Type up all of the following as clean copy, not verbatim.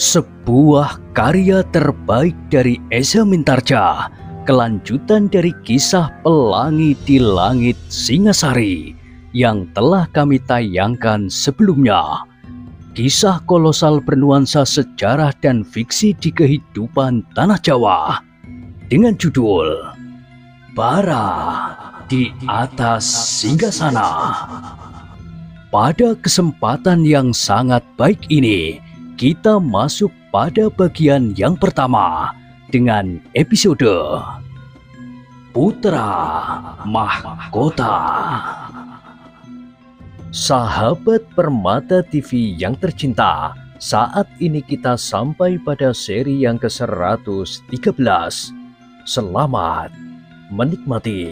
Sebuah karya terbaik dari Eza Mintarja, kelanjutan dari kisah Pelangi di Langit Singasari yang telah kami tayangkan sebelumnya. Kisah kolosal bernuansa sejarah dan fiksi di kehidupan tanah Jawa dengan judul Bara di Atas Singgasana. Pada kesempatan yang sangat baik ini, kita masuk pada bagian yang pertama dengan episode Putra Mahkota. Sahabat Permata TV yang tercinta, saat ini kita sampai pada seri yang ke-113. Selamat menikmati.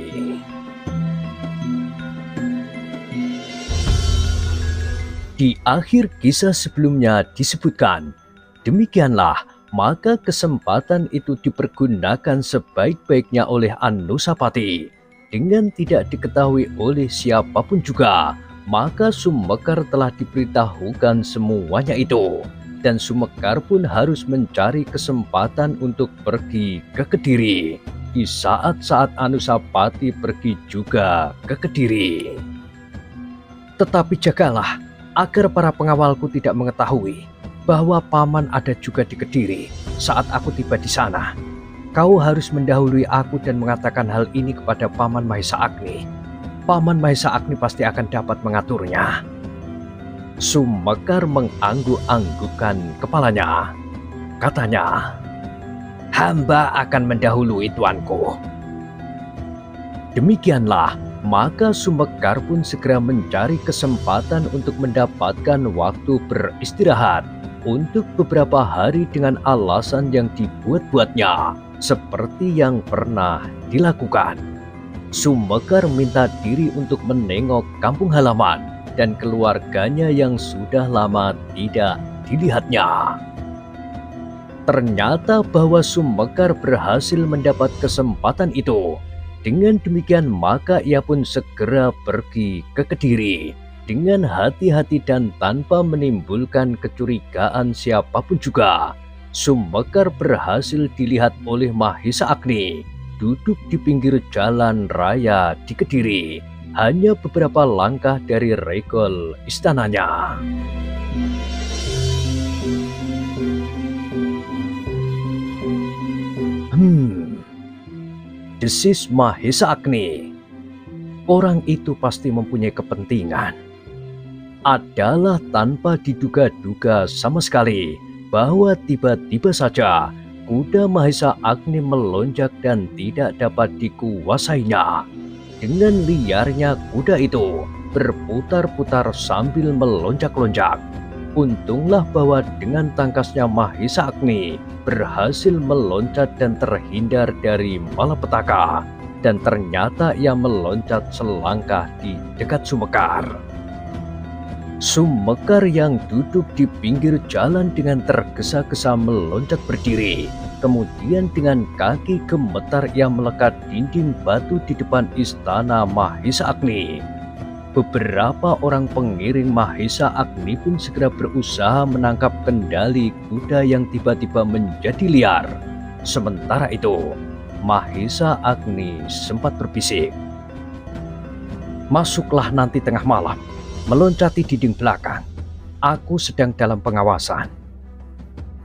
Di akhir kisah sebelumnya disebutkan, demikianlah maka kesempatan itu dipergunakan sebaik-baiknya oleh Anusapati. Dengan tidak diketahui oleh siapapun juga, maka Sumekar telah diberitahukan semuanya itu. Dan Sumekar pun harus mencari kesempatan untuk pergi ke Kediri. Di saat-saat Anusapati pergi juga ke Kediri. Tetapi jagalah agar para pengawalku tidak mengetahui bahwa paman ada juga di Kediri saat aku tiba di sana. Kau harus mendahului aku dan mengatakan hal ini kepada Paman Mahesa Agni. Paman Mahesa Agni pasti akan dapat mengaturnya. Sumekar mengangguk-anggukkan kepalanya. Katanya, hamba akan mendahului tuanku. Demikianlah, maka Sumekar pun segera mencari kesempatan untuk mendapatkan waktu beristirahat untuk beberapa hari dengan alasan yang dibuat-buatnya, seperti yang pernah dilakukan. Sumekar minta diri untuk menengok kampung halaman dan keluarganya yang sudah lama tidak dilihatnya. Ternyata bahwa Sumekar berhasil mendapat kesempatan itu. Dengan demikian maka ia pun segera pergi ke Kediri dengan hati-hati dan tanpa menimbulkan kecurigaan siapapun juga. Sumekar berhasil dilihat oleh Mahesa Agni duduk di pinggir jalan raya di Kediri, hanya beberapa langkah dari regol istananya. Desis Mahesa Agni. Orang itu pasti mempunyai kepentingan. Adalah tanpa diduga-duga sama sekali bahwa tiba-tiba saja kuda Mahesa Agni melonjak dan tidak dapat dikuasainya. Dengan liarnya kuda itu berputar-putar sambil melonjak-lonjak. Untunglah bahwa dengan tangkasnya Mahesa Agni berhasil meloncat dan terhindar dari malapetaka, dan ternyata ia meloncat selangkah di dekat Sumekar. Sumekar yang duduk di pinggir jalan dengan tergesa-gesa meloncat berdiri, kemudian dengan kaki gemetar ia melekat dinding batu di depan istana Mahesa Agni. Beberapa orang pengiring Mahesa Agni pun segera berusaha menangkap kendali kuda yang tiba-tiba menjadi liar. Sementara itu, Mahesa Agni sempat berbisik, masuklah nanti tengah malam, meloncati dinding belakang. Aku sedang dalam pengawasan.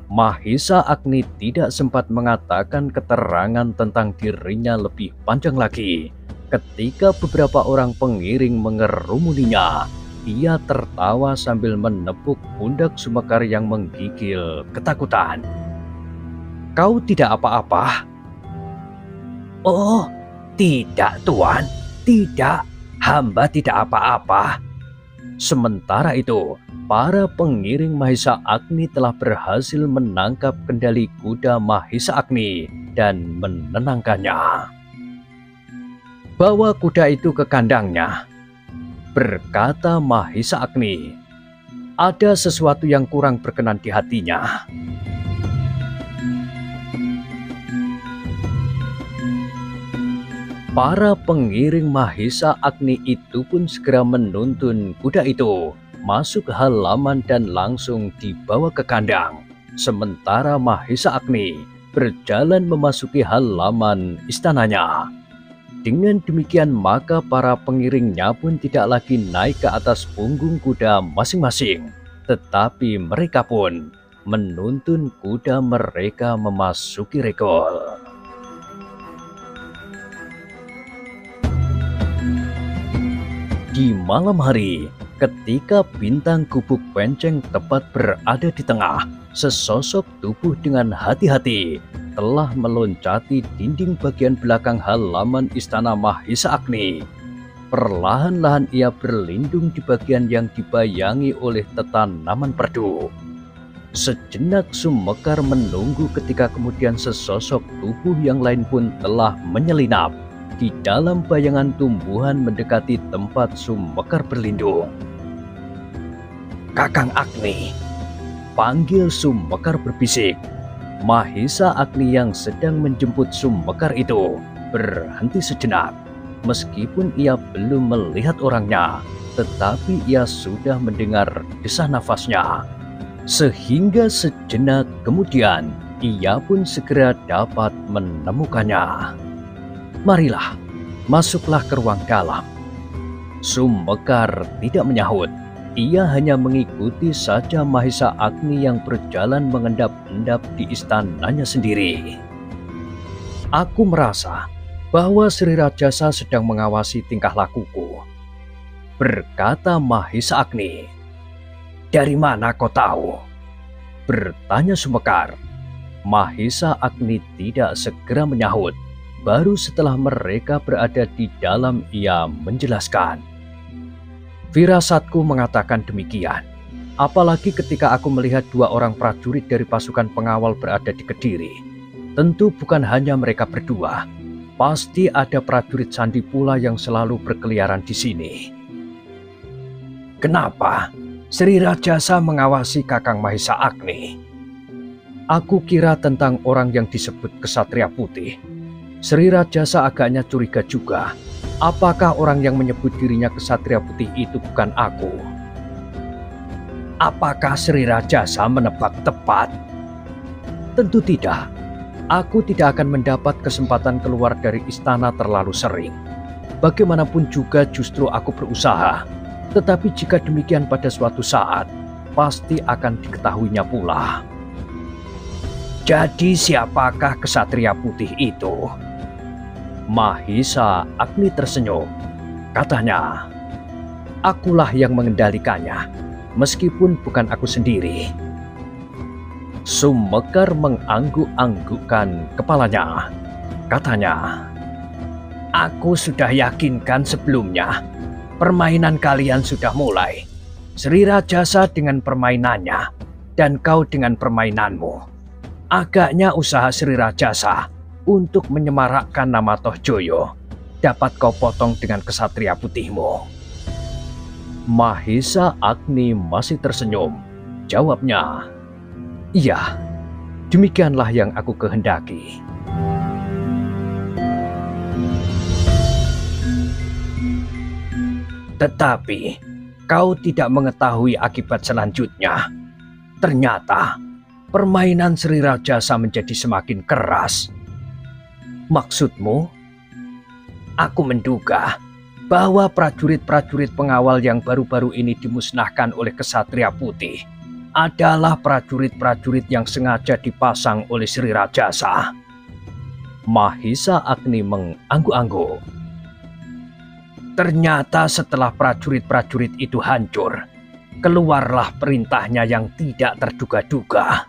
Mahesa Agni tidak sempat mengatakan keterangan tentang dirinya lebih panjang lagi. Ketika beberapa orang pengiring mengerumuninya, ia tertawa sambil menepuk pundak Sumekar yang menggigil ketakutan. Kau tidak apa-apa? Oh, tidak tuan, tidak, hamba tidak apa-apa. Sementara itu, para pengiring Mahesa Agni telah berhasil menangkap kendali kuda Mahesa Agni dan menenangkannya. Bawa kuda itu ke kandangnya, berkata Mahesa Agni. Ada sesuatu yang kurang berkenan di hatinya. Para pengiring Mahesa Agni itu pun segera menuntun kuda itu masuk halaman dan langsung dibawa ke kandang. sementara Mahesa Agni berjalan memasuki halaman istananya. Dengan demikian maka para pengiringnya pun tidak lagi naik ke atas punggung kuda masing-masing, tetapi mereka pun menuntun kuda mereka memasuki regol. Di malam hari, ketika bintang gubuk penceng tepat berada di tengah, sesosok tubuh dengan hati-hati telah meloncati dinding bagian belakang halaman istana Mahesa Agni. Perlahan-lahan ia berlindung di bagian yang dibayangi oleh tanaman perdu. Sejenak Sumekar menunggu ketika kemudian sesosok tubuh yang lain pun telah menyelinap di dalam bayangan tumbuhan mendekati tempat Sumekar berlindung. "Kakang Agni," panggil Sumekar berbisik. Mahesa Agni yang sedang menjemput Sumekar itu berhenti sejenak. Meskipun ia belum melihat orangnya, tetapi ia sudah mendengar desah nafasnya. Sehingga sejenak kemudian ia pun segera dapat menemukannya. "Marilah, masuklah ke ruang dalam." Sumekar tidak menyahut. Ia hanya mengikuti saja Mahesa Agni yang berjalan mengendap-endap di istananya sendiri. "Aku merasa bahwa Sri Rajasa sedang mengawasi tingkah lakuku," berkata Mahesa Agni. "Dari mana kau tahu?" bertanya Sumekar. Mahesa Agni tidak segera menyahut. Baru setelah mereka berada di dalam ia menjelaskan. "Firasatku mengatakan demikian. Apalagi ketika aku melihat 2 orang prajurit dari pasukan pengawal berada di Kediri. Tentu bukan hanya mereka berdua. Pasti ada prajurit sandi pula yang selalu berkeliaran di sini." "Kenapa Sri Rajasa mengawasi Kakang Mahesa Agni?" "Aku kira tentang orang yang disebut Kesatria Putih. Sri Rajasa agaknya curiga juga. Apakah orang yang menyebut dirinya Kesatria Putih itu bukan aku?" "Apakah Sri Rajasa menebak tepat?" "Tentu tidak. Aku tidak akan mendapat kesempatan keluar dari istana terlalu sering. Bagaimanapun juga justru aku berusaha. Tetapi jika demikian pada suatu saat, pasti akan diketahuinya pula." "Jadi siapakah Kesatria Putih itu?" Mahesa Agni tersenyum. Katanya, "Akulah yang mengendalikannya, meskipun bukan aku sendiri." Sumekar mengangguk-anggukkan kepalanya. Katanya, "Aku sudah yakinkan sebelumnya. Permainan kalian sudah mulai. Sri Rajasa dengan permainannya, dan kau dengan permainanmu. Agaknya usaha Sri Rajasa untuk menyemarakkan nama Tohjoyo dapat kau potong dengan Kesatria Putihmu." Mahesa Agni masih tersenyum. Jawabnya, "Iya, demikianlah yang aku kehendaki." "Tetapi kau tidak mengetahui akibat selanjutnya. Ternyata permainan Sri Rajasa menjadi semakin keras." "Maksudmu?" "Aku menduga bahwa prajurit-prajurit pengawal yang baru-baru ini dimusnahkan oleh Kesatria Putih adalah prajurit-prajurit yang sengaja dipasang oleh Sri Rajasa." Mahesa Agni mengangguk-angguk. "Ternyata setelah prajurit-prajurit itu hancur, keluarlah perintahnya yang tidak terduga-duga."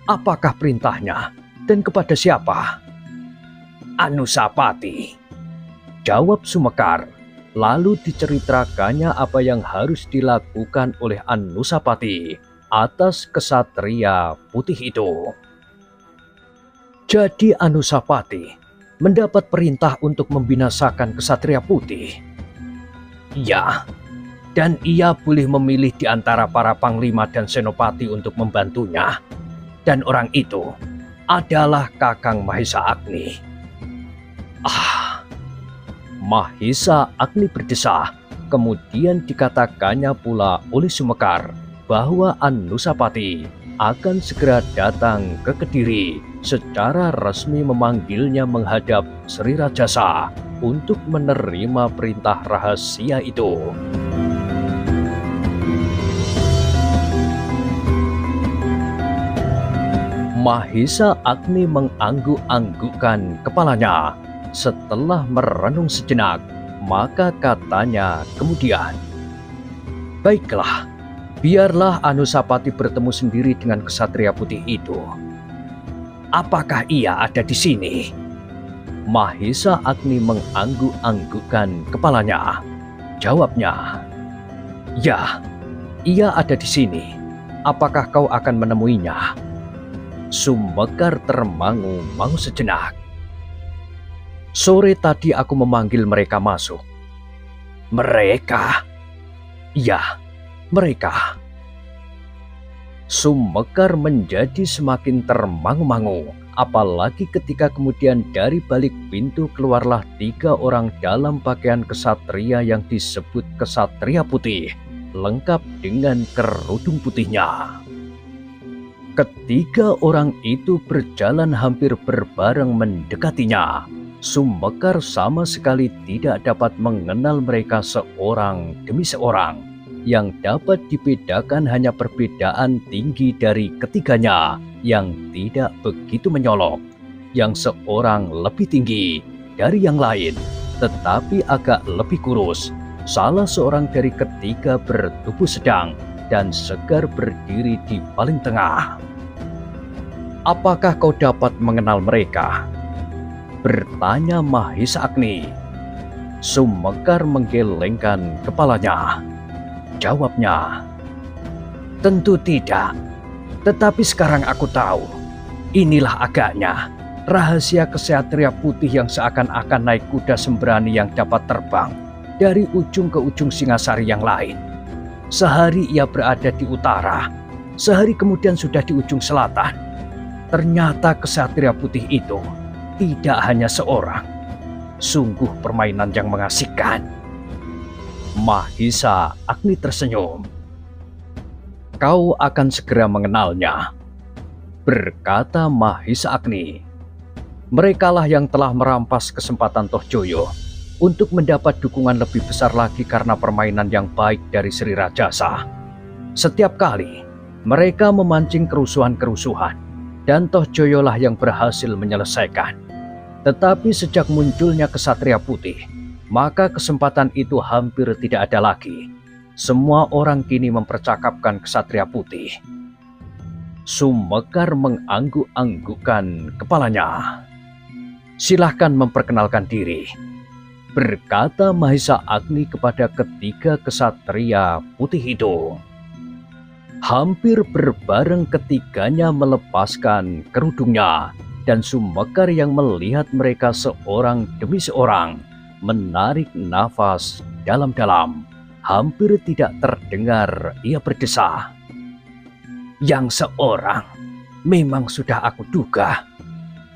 "Apakah perintahnya dan kepada siapa?" "Anusapati," jawab Sumekar. Lalu diceritakannya apa yang harus dilakukan oleh Anusapati atas Kesatria Putih itu. Jadi Anusapati mendapat perintah untuk membinasakan Kesatria Putih. "Ya, dan ia boleh memilih di antara para panglima dan senopati untuk membantunya. Dan orang itu adalah Kakang Mahesa Agni." Mahesa Agni berdesah. Kemudian dikatakannya pula oleh Sumekar bahwa Anusapati akan segera datang ke Kediri secara resmi memanggilnya menghadap Sri Rajasa untuk menerima perintah rahasia itu. Mahisa Agni mengangguk-anggukkan kepalanya. Setelah merenung sejenak, maka katanya kemudian, "Baiklah, biarlah Anusapati bertemu sendiri dengan Ksatria Putih itu. Apakah ia ada di sini?" Mahisa Agni mengangguk-anggukkan kepalanya. Jawabnya, "Ya, ia ada di sini. Apakah kau akan menemuinya?" Sumbekar termangu-mangu sejenak. "Sore tadi aku memanggil mereka masuk." "Mereka?" "Ya, mereka." Sumbekar menjadi semakin termangu-mangu, apalagi ketika kemudian dari balik pintu keluarlah 3 orang dalam pakaian kesatria yang disebut Ksatria Putih, lengkap dengan kerudung putihnya. Ketiga orang itu berjalan hampir berbareng mendekatinya. Sumbekar sama sekali tidak dapat mengenal mereka seorang demi seorang. Yang dapat dibedakan hanya perbedaan tinggi dari ketiganya yang tidak begitu menyolok. Yang seorang lebih tinggi dari yang lain, tetapi agak lebih kurus. Salah seorang dari ketiga bertubuh sedang dan segar berdiri di paling tengah. "Apakah kau dapat mengenal mereka?" bertanya Mahisa Agni. Sumbekar menggelengkan kepalanya. Jawabnya, "Tentu tidak. Tetapi sekarang aku tahu. Inilah agaknya rahasia Ksatria Putih yang seakan-akan naik kuda sembrani yang dapat terbang dari ujung ke ujung Singasari yang lain. Sehari ia berada di utara, sehari kemudian sudah di ujung selatan. Ternyata Ksatria Putih itu tidak hanya seorang. Sungguh permainan yang mengasihkan." Mahisa Agni tersenyum. "Kau akan segera mengenalnya," berkata Mahisa Agni. "Merekalah yang telah merampas kesempatan Tohjoyo untuk mendapat dukungan lebih besar lagi karena permainan yang baik dari Sri Rajasa. Setiap kali mereka memancing kerusuhan-kerusuhan, dan Tohjoyolah yang berhasil menyelesaikan. Tetapi sejak munculnya Ksatria Putih, maka kesempatan itu hampir tidak ada lagi. Semua orang kini mempercakapkan Ksatria Putih." Sumbekar mengangguk-anggukkan kepalanya. "Silahkan memperkenalkan diri," berkata Mahisa Agni kepada ketiga Ksatria Putih itu. Hampir berbareng ketiganya melepaskan kerudungnya, dan Sumbekar yang melihat mereka seorang demi seorang menarik nafas dalam-dalam. Hampir tidak terdengar ia berdesah. "Yang seorang memang sudah aku duga,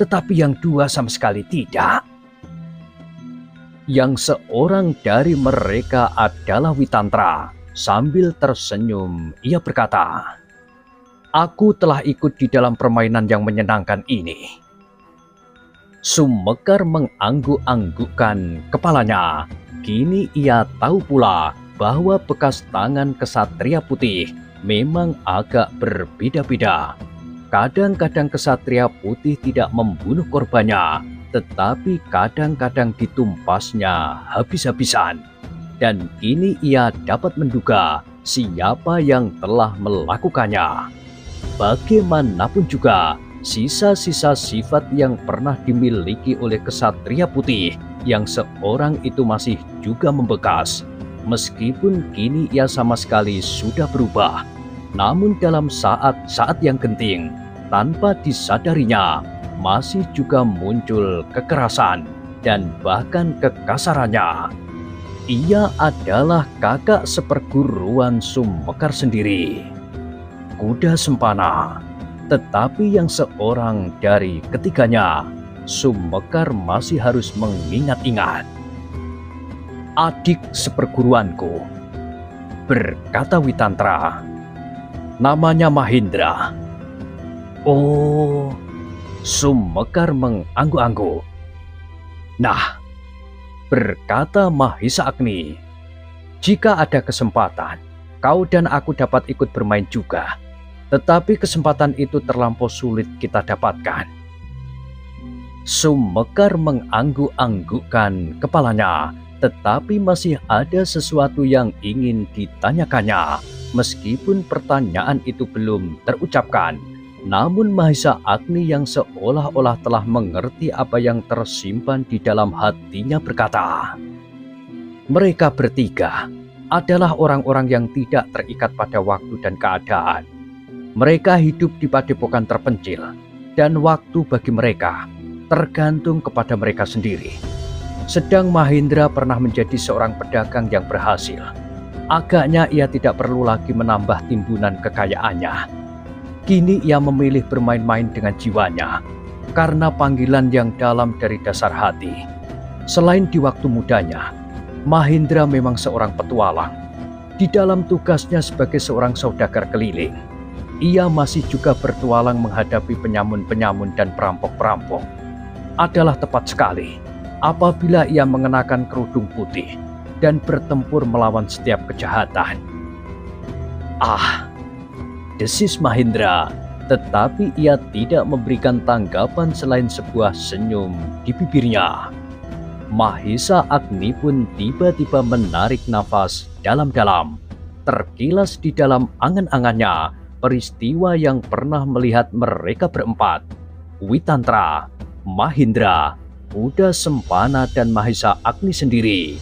tetapi yang dua sama sekali tidak." Yang seorang dari mereka adalah Witantra. Sambil tersenyum ia berkata, "Aku telah ikut di dalam permainan yang menyenangkan ini." Sumbekar mengangguk-anggukkan kepalanya. Kini ia tahu pula bahwa bekas tangan Ksatria Putih memang agak berbeda-beda. Kadang-kadang Ksatria Putih tidak membunuh korbannya, tetapi kadang-kadang ditumpasnya habis-habisan. Dan kini ia dapat menduga siapa yang telah melakukannya. Bagaimanapun juga, sisa-sisa sifat yang pernah dimiliki oleh Ksatria Putih yang seorang itu masih juga membekas. Meskipun kini ia sama sekali sudah berubah, namun dalam saat-saat yang genting, tanpa disadarinya, masih juga muncul kekerasan dan bahkan kekasarannya. Ia adalah kakak seperguruan Sumbekar sendiri, Kuda Sempana. Tetapi yang seorang dari ketiganya, Sumbekar masih harus mengingat-ingat. "Adik seperguruanku," berkata Witantra. "Namanya Mahendra. Oh, Sumekar mengangguk-angguk. Nah, berkata Mahisa Agni, jika ada kesempatan, kau dan aku dapat ikut bermain juga. Tetapi kesempatan itu terlampau sulit kita dapatkan. Sumekar mengangguk-anggukkan kepalanya, tetapi masih ada sesuatu yang ingin ditanyakannya. Meskipun pertanyaan itu belum terucapkan, namun Mahisa Agni yang seolah-olah telah mengerti apa yang tersimpan di dalam hatinya berkata, mereka bertiga adalah orang-orang yang tidak terikat pada waktu dan keadaan. Mereka hidup di padepokan terpencil, dan waktu bagi mereka tergantung kepada mereka sendiri. Sedang Mahendra pernah menjadi seorang pedagang yang berhasil. Agaknya ia tidak perlu lagi menambah timbunan kekayaannya. Kini ia memilih bermain-main dengan jiwanya, karena panggilan yang dalam dari dasar hati. Selain di waktu mudanya, Mahendra memang seorang petualang. Di dalam tugasnya sebagai seorang saudagar keliling, ia masih juga bertualang menghadapi penyamun-penyamun dan perampok-perampok. Adalah tepat sekali apabila ia mengenakan kerudung putih dan bertempur melawan setiap kejahatan. Ah, desis Mahendra, tetapi ia tidak memberikan tanggapan selain sebuah senyum di bibirnya. Mahisa Agni pun tiba-tiba menarik nafas dalam-dalam. Terkilas di dalam angan-angannya peristiwa yang pernah melihat mereka berempat, Witantra, Mahendra, Kuda Sempana, dan Mahisa Agni sendiri.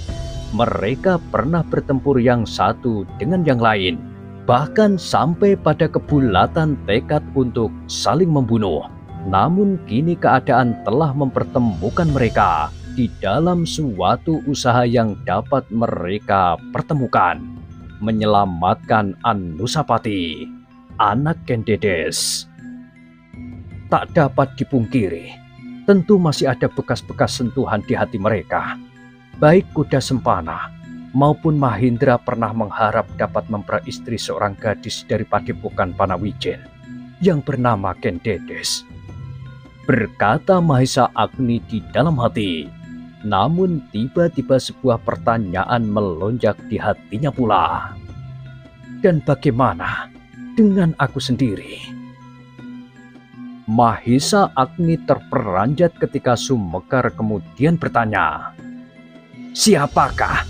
Mereka pernah bertempur yang satu dengan yang lain, bahkan sampai pada kebulatan tekad untuk saling membunuh. Namun kini keadaan telah mempertemukan mereka di dalam suatu usaha yang dapat mereka pertemukan, menyelamatkan Anusapati, anak Kendedes. Tak dapat dipungkiri, tentu masih ada bekas-bekas sentuhan di hati mereka. Baik Kuda Sempana maupun Mahendra pernah mengharap dapat memperistri seorang gadis dari padepokan Panawijen yang bernama Kendedes. Berkata Mahisa Agni di dalam hati. Namun tiba-tiba sebuah pertanyaan melonjak di hatinya pula. Dan bagaimana dengan aku sendiri? Mahisa Agni terperanjat ketika Sumekar kemudian bertanya, siapakah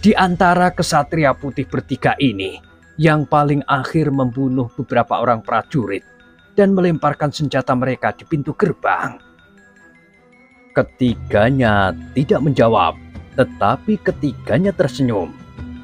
di antara kesatria putih bertiga ini yang paling akhir membunuh beberapa orang prajurit dan melemparkan senjata mereka di pintu gerbang? Ketiganya tidak menjawab, tetapi ketiganya tersenyum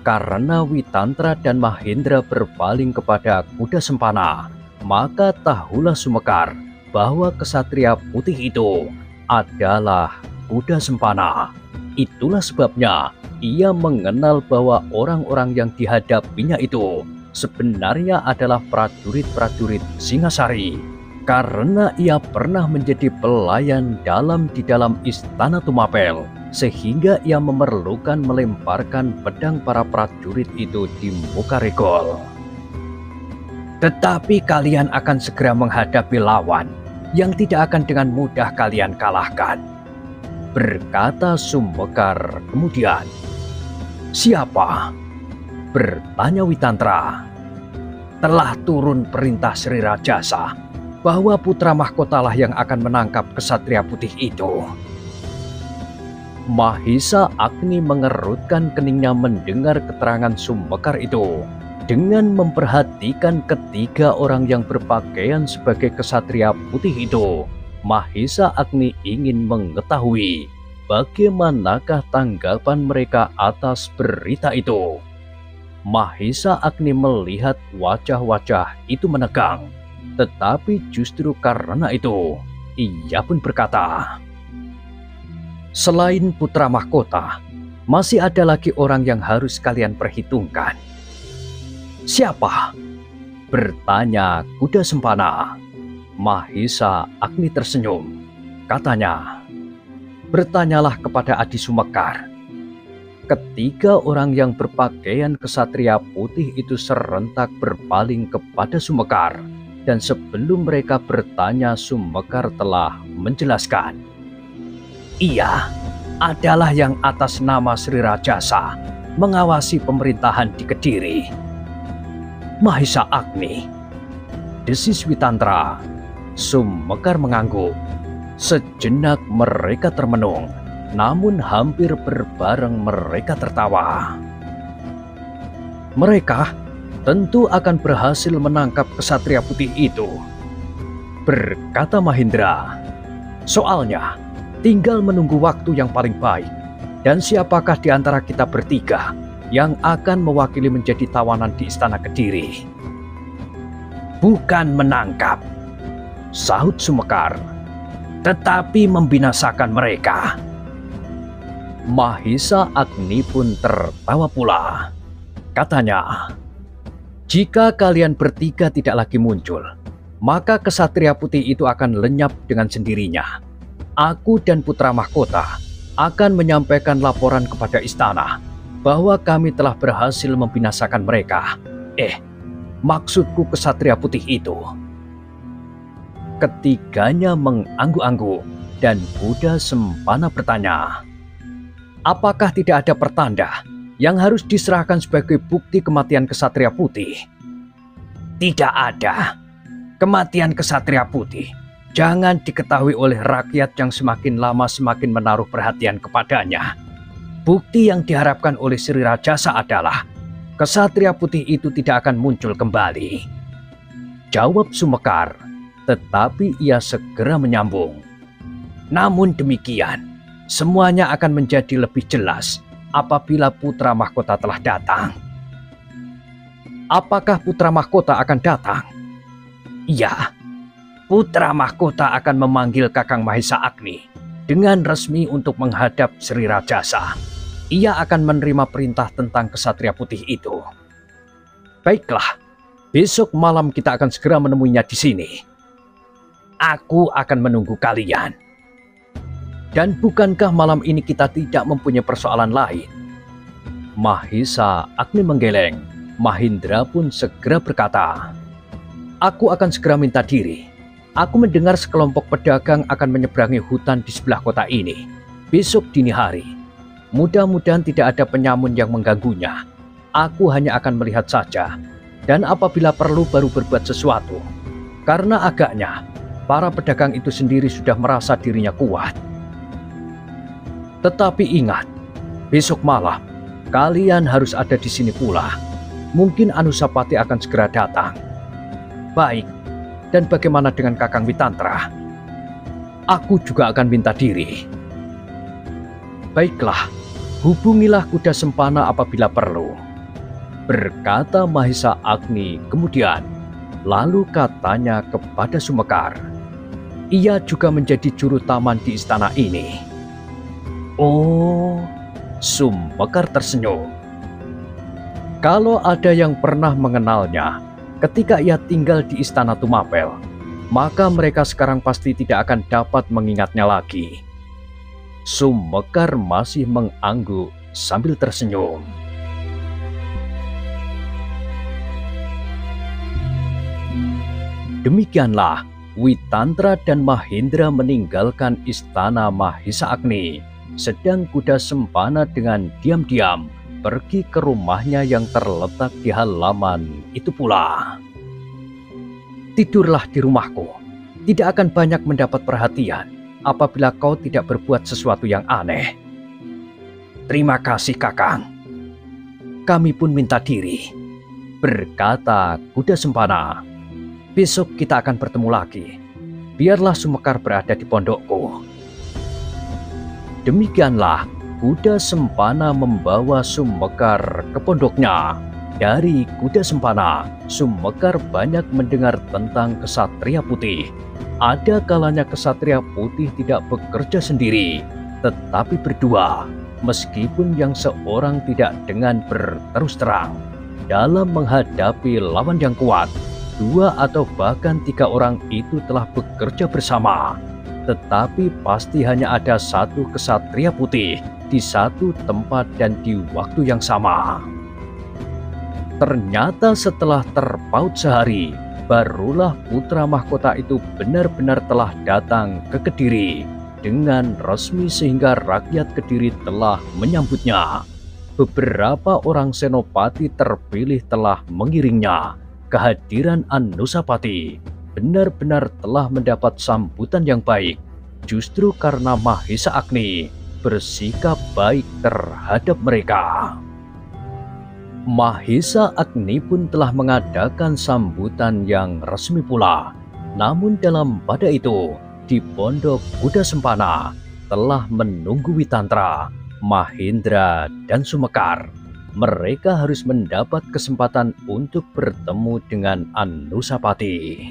karena Witantra dan Mahendra berpaling kepada Kuda Sempana. Maka tahulah Sumekar bahwa kesatria putih itu adalah Kuda Sempana. Itulah sebabnya ia mengenal bahwa orang-orang yang dihadapinya itu sebenarnya adalah prajurit-prajurit Singasari, karena ia pernah menjadi pelayan di dalam istana Tumapel, sehingga ia memerlukan melemparkan pedang para prajurit itu di muka Regol. Tetapi kalian akan segera menghadapi lawan yang tidak akan dengan mudah kalian kalahkan, berkata Sumekar kemudian. Siapa? Bertanya Witantra. Telah turun perintah Sri Rajasa bahwa putra mahkotalah yang akan menangkap kesatria putih itu. Mahisa Agni mengerutkan keningnya mendengar keterangan Sumekar itu. Dengan memperhatikan ketiga orang yang berpakaian sebagai kesatria putih itu, Mahisa Agni ingin mengetahui bagaimanakah tanggapan mereka atas berita itu. Mahisa Agni melihat wajah-wajah itu menegang, tetapi justru karena itu, ia pun berkata, selain putra mahkota, masih ada lagi orang yang harus kalian perhitungkan. Siapa? Bertanya Kuda Sempana. Mahisa Agni tersenyum. Katanya, bertanyalah kepada Adi Sumekar. Ketiga orang yang berpakaian kesatria putih itu serentak berpaling kepada Sumekar. dan sebelum mereka bertanya, Sumekar telah menjelaskan. Ia adalah yang atas nama Sri Rajasa mengawasi pemerintahan di Kediri. Mahisa Agni, desis Witantra. Sumekar mengangguk. Sejenak mereka termenung, namun hampir berbareng mereka tertawa. Mereka tentu akan berhasil menangkap kesatria putih itu, berkata Mahendra. Soalnya tinggal menunggu waktu yang paling baik. Dan siapakah di antara kita bertiga yang akan mewakili menjadi tawanan di Istana Kediri? Bukan menangkap, sahut Sumekar, tetapi membinasakan mereka. Mahisa Agni pun tertawa pula. Katanya, jika kalian bertiga tidak lagi muncul, maka kesatria putih itu akan lenyap dengan sendirinya. Aku dan Putra Mahkota akan menyampaikan laporan kepada istana bahwa kami telah berhasil membinasakan mereka. Maksudku kesatria putih itu. Ketiganya mengangguk-angguk dan kuda Sempana bertanya, apakah tidak ada pertanda yang harus diserahkan sebagai bukti kematian kesatria putih? Tidak ada. Kematian kesatria putih jangan diketahui oleh rakyat yang semakin lama semakin menaruh perhatian kepadanya. Bukti yang diharapkan oleh Sri Rajasa adalah kesatria putih itu tidak akan muncul kembali. Jawab Sumekar, tetapi ia segera menyambung. Namun demikian, semuanya akan menjadi lebih jelas apabila Putra Mahkota telah datang. Apakah Putra Mahkota akan datang? Iya. Putra Mahkota akan memanggil Kakang Mahisa Agni dengan resmi untuk menghadap Sri Rajasa. Ia akan menerima perintah tentang kesatria putih itu. Baiklah, besok malam kita akan segera menemuinya di sini. Aku akan menunggu kalian. Dan bukankah malam ini kita tidak mempunyai persoalan lain? Mahisa Agni menggeleng. Mahendra pun segera berkata, aku akan segera minta diri. Aku mendengar sekelompok pedagang akan menyeberangi hutan di sebelah kota ini besok dini hari. Mudah-mudahan tidak ada penyamun yang mengganggunya. Aku hanya akan melihat saja, dan apabila perlu baru berbuat sesuatu. Karena agaknya para pedagang itu sendiri sudah merasa dirinya kuat. Tetapi ingat, besok malam kalian harus ada di sini pula. Mungkin Anusapati akan segera datang. Baik. Dan bagaimana dengan Kakang Witantra? Aku juga akan minta diri. Baiklah, hubungilah kuda Sempana apabila perlu, berkata Mahisa Agni kemudian. Lalu katanya kepada Sumekar, ia juga menjadi juru taman di istana ini. Oh, Sumekar tersenyum. Kalau ada yang pernah mengenalnya ketika ia tinggal di istana Tumapel, maka mereka sekarang pasti tidak akan dapat mengingatnya lagi. Sumekar masih mengangguk sambil tersenyum. Demikianlah Witantra dan Mahendra meninggalkan istana Mahisa Agni, sedang kuda Sempana dengan diam-diam pergi ke rumahnya yang terletak di halaman itu pula. Tidurlah di rumahku, tidak akan banyak mendapat perhatian apabila kau tidak berbuat sesuatu yang aneh. Terima kasih Kakang. Kami pun minta diri, berkata kuda Sempana. Besok kita akan bertemu lagi. Biarlah Sumekar berada di pondokku. Demikianlah kuda Sempana membawa Sumekar ke pondoknya. Dari kuda Sempana, Sumekar banyak mendengar tentang kesatria putih. Ada kalanya kesatria putih tidak bekerja sendiri, tetapi berdua, meskipun yang seorang tidak dengan berterus terang. Dalam menghadapi lawan yang kuat, 2 atau bahkan 3 orang itu telah bekerja bersama. Tetapi pasti hanya ada satu kesatria putih di satu tempat dan di waktu yang sama. Ternyata setelah terpaut sehari, barulah putra mahkota itu benar-benar telah datang ke Kediri dengan resmi sehingga rakyat Kediri telah menyambutnya. Beberapa orang senopati terpilih telah mengiringnya. Kehadiran Anusapati benar-benar telah mendapat sambutan yang baik, justru karena Mahesa Agni bersikap baik terhadap mereka. Mahesa Agni pun telah mengadakan sambutan yang resmi pula. Namun pada itu, di Pondok Kuda Sempana telah menunggu Witantra, Mahendra, dan Sumekar. Mereka harus mendapat kesempatan untuk bertemu dengan Anusapati.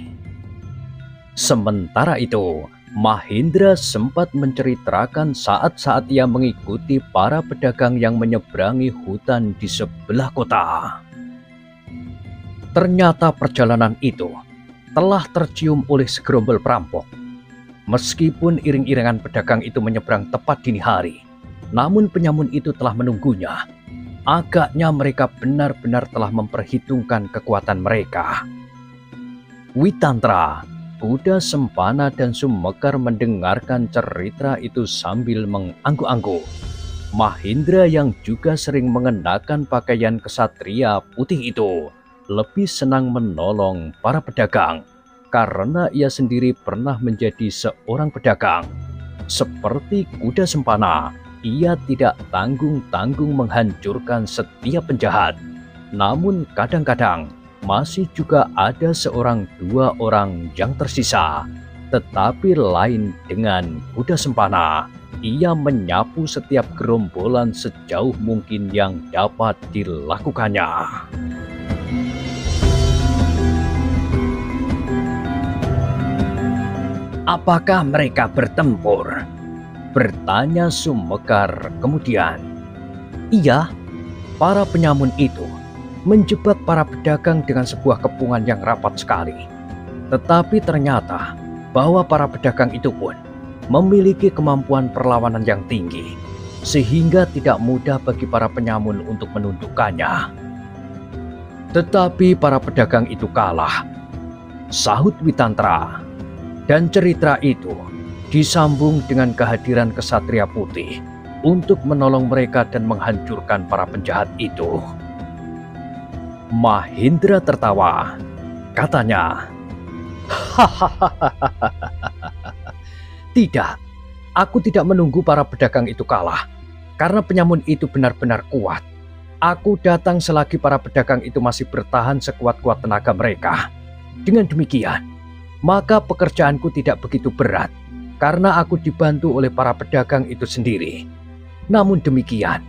Sementara itu, Mahendra sempat menceritakan saat-saat ia mengikuti para pedagang yang menyeberangi hutan di sebelah kota. Ternyata perjalanan itu telah tercium oleh segerombol perampok. Meskipun iring-iringan pedagang itu menyeberang tepat dini hari, namun penyamun itu telah menunggunya. Agaknya mereka benar-benar telah memperhitungkan kekuatan mereka. Witantra, Kuda Sempana, dan Sumekar mendengarkan cerita itu sambil mengangguk-angguk. Mahendra yang juga sering mengenakan pakaian kesatria putih itu lebih senang menolong para pedagang karena ia sendiri pernah menjadi seorang pedagang. Seperti Kuda Sempana, ia tidak tanggung-tanggung menghancurkan setiap penjahat. Namun kadang-kadang masih juga ada seorang dua orang yang tersisa. Tetapi lain dengan Kuda Sempana, ia menyapu setiap gerombolan sejauh mungkin yang dapat dilakukannya. Apakah mereka bertempur? Bertanya Sumekar kemudian. Iya, para penyamun itu menjebak para pedagang dengan sebuah kepungan yang rapat sekali. Tetapi ternyata bahwa para pedagang itu pun memiliki kemampuan perlawanan yang tinggi, sehingga tidak mudah bagi para penyamun untuk menundukkannya. Tetapi para pedagang itu kalah, sahut Witantra. Dan cerita itu disambung dengan kehadiran kesatria putih untuk menolong mereka dan menghancurkan para penjahat itu. Mahendra tertawa. Katanya, "Tidak, aku tidak menunggu para pedagang itu kalah, karena penyamun itu benar-benar kuat. Aku datang selagi para pedagang itu masih bertahan sekuat-kuat tenaga mereka. Dengan demikian, maka pekerjaanku tidak begitu berat, karena aku dibantu oleh para pedagang itu sendiri. Namun demikian,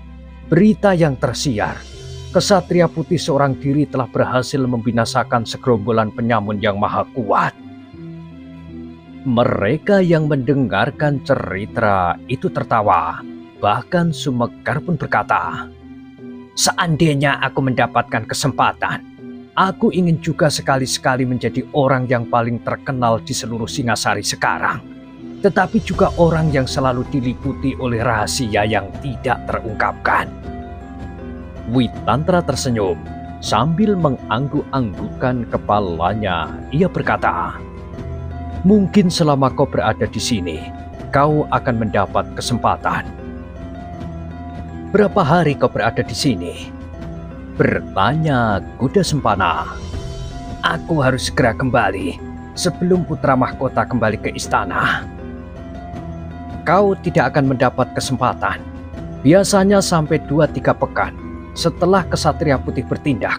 berita yang tersiar, Kesatria Putih seorang diri telah berhasil membinasakan segerombolan penyamun yang maha kuat." Mereka yang mendengarkan cerita itu tertawa. Bahkan Sumekar pun berkata, "Seandainya aku mendapatkan kesempatan, aku ingin juga sekali-sekali menjadi orang yang paling terkenal di seluruh Singasari sekarang, tetapi juga orang yang selalu diliputi oleh rahasia yang tidak terungkapkan." Witantra tersenyum sambil mengangguk-anggukkan kepalanya. Ia berkata, "Mungkin selama kau berada di sini, kau akan mendapat kesempatan." "Berapa hari kau berada di sini?" bertanya Kuda Sempana. "Aku harus segera kembali sebelum putra mahkota kembali ke istana." "Kau tidak akan mendapat kesempatan. Biasanya sampai 2-3 pekan setelah Kesatria Putih bertindak,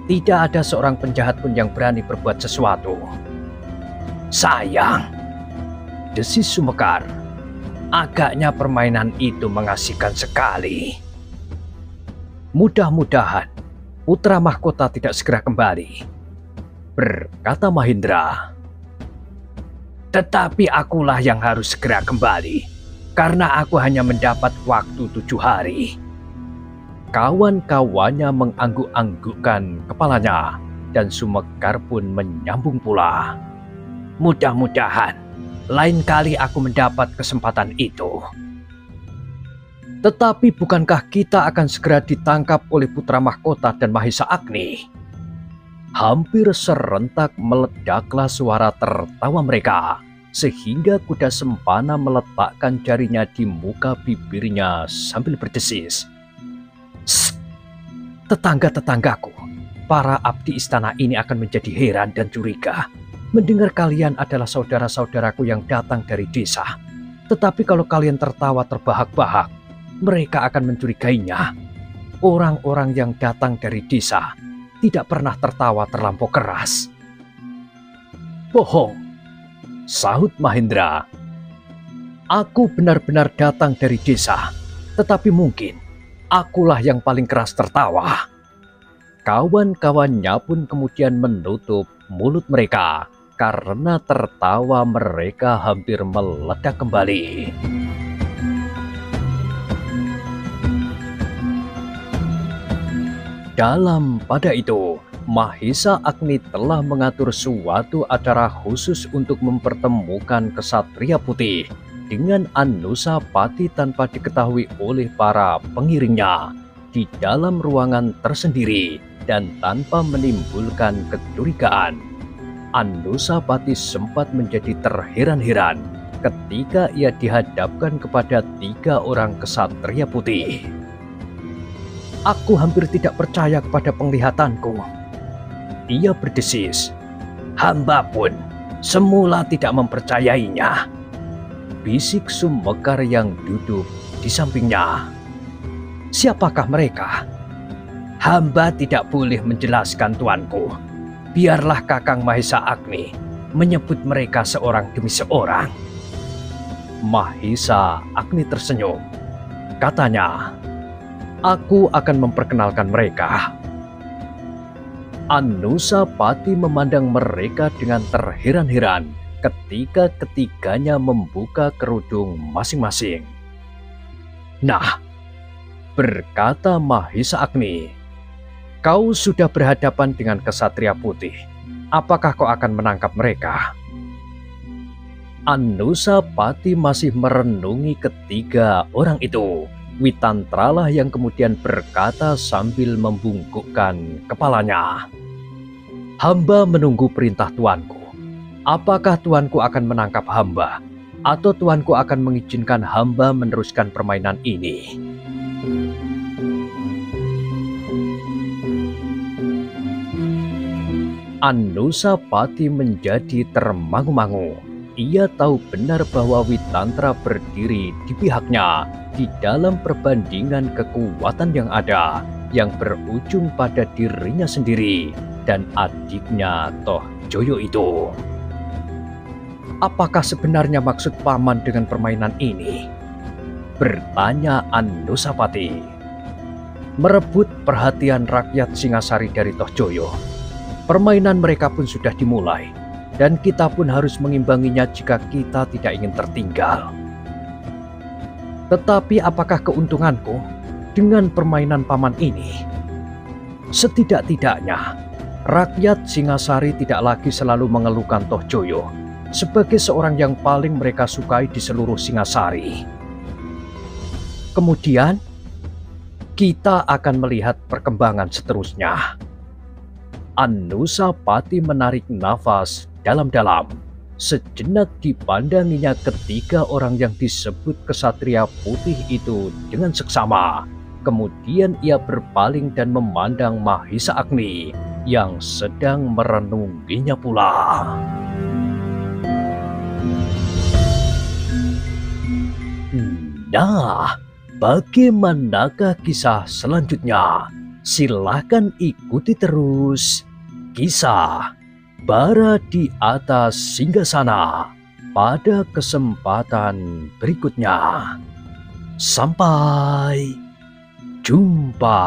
tidak ada seorang penjahat pun yang berani berbuat sesuatu." "Sayang," desis Sumekar. "Agaknya permainan itu mengasihkan sekali." "Mudah-mudahan putra mahkota tidak segera kembali," berkata Mahendra. "Tetapi akulah yang harus segera kembali, karena aku hanya mendapat waktu 7 hari. Kawan-kawannya mengangguk-anggukkan kepalanya, dan Sumekar pun menyambung pula, "Mudah-mudahan lain kali aku mendapat kesempatan itu." "Tetapi bukankah kita akan segera ditangkap oleh putra mahkota dan Mahesa Agni?" Hampir serentak meledaklah suara tertawa mereka, sehingga kuda Sempana meletakkan jarinya di muka bibirnya sambil berdesis. "Sst, tetangga-tetanggaku, para abdi istana ini akan menjadi heran dan curiga mendengar kalian adalah saudara-saudaraku yang datang dari desa. Tetapi kalau kalian tertawa terbahak-bahak, mereka akan mencurigainya. Orang-orang yang datang dari desa tidak pernah tertawa terlampau keras." "Bohong," sahut Mahendra. "Aku benar-benar datang dari desa, tetapi mungkin akulah yang paling keras tertawa." Kawan-kawannya pun kemudian menutup mulut mereka karena tertawa mereka hampir meledak kembali. Dalam pada itu, Mahisa Agni telah mengatur suatu acara khusus untuk mempertemukan Ksatria Putih dengan Anusapati tanpa diketahui oleh para pengiringnya di dalam ruangan tersendiri dan tanpa menimbulkan kecurigaan. Anusapati sempat menjadi terheran-heran ketika ia dihadapkan kepada 3 orang Ksatria Putih. "Aku hampir tidak percaya kepada penglihatanku," ia berdesis. "Hamba pun semula tidak mempercayainya," bisik Sumekar yang duduk di sampingnya. "Siapakah mereka?" "Hamba tidak boleh menjelaskan, tuanku. Biarlah Kakang Mahisa Agni menyebut mereka seorang demi seorang." Mahisa Agni tersenyum. Katanya, "Aku akan memperkenalkan mereka." Anusapati memandang mereka dengan terheran-heran ketika ketiganya membuka kerudung masing-masing. "Nah," berkata Mahisa Agni, "kau sudah berhadapan dengan Ksatria Putih. Apakah kau akan menangkap mereka?" Anusapati masih merenungi ketiga orang itu. Witantralah yang kemudian berkata sambil membungkukkan kepalanya, "Hamba menunggu perintah tuanku. Apakah tuanku akan menangkap hamba, atau tuanku akan mengizinkan hamba meneruskan permainan ini?" Anusapati menjadi termangu-mangu. Ia tahu benar bahwa Witantra berdiri di pihaknya di dalam perbandingan kekuatan yang ada, yang berujung pada dirinya sendiri dan adiknya Toh Joyo itu. "Apakah sebenarnya maksud paman dengan permainan ini?" bertanya Anusapati. "Merebut perhatian rakyat Singasari dari Toh Joyo. Permainan mereka pun sudah dimulai, dan kita pun harus mengimbanginya jika kita tidak ingin tertinggal. Tetapi apakah keuntunganku dengan permainan paman ini? Setidak-tidaknya, rakyat Singasari tidak lagi selalu mengeluhkan Toh Joyo sebagai seorang yang paling mereka sukai di seluruh Singasari. Kemudian, kita akan melihat perkembangan seterusnya." Anusapati menarik nafas dalam-dalam. Sejenak dipandanginya ketiga orang yang disebut Ksatria Putih itu dengan seksama. Kemudian ia berpaling dan memandang Mahisa Agni yang sedang merenunginya pula. Nah, bagaimanakah kisah selanjutnya? Silahkan ikuti terus kisah Bara di Atas Singgasana pada kesempatan berikutnya. Sampai jumpa.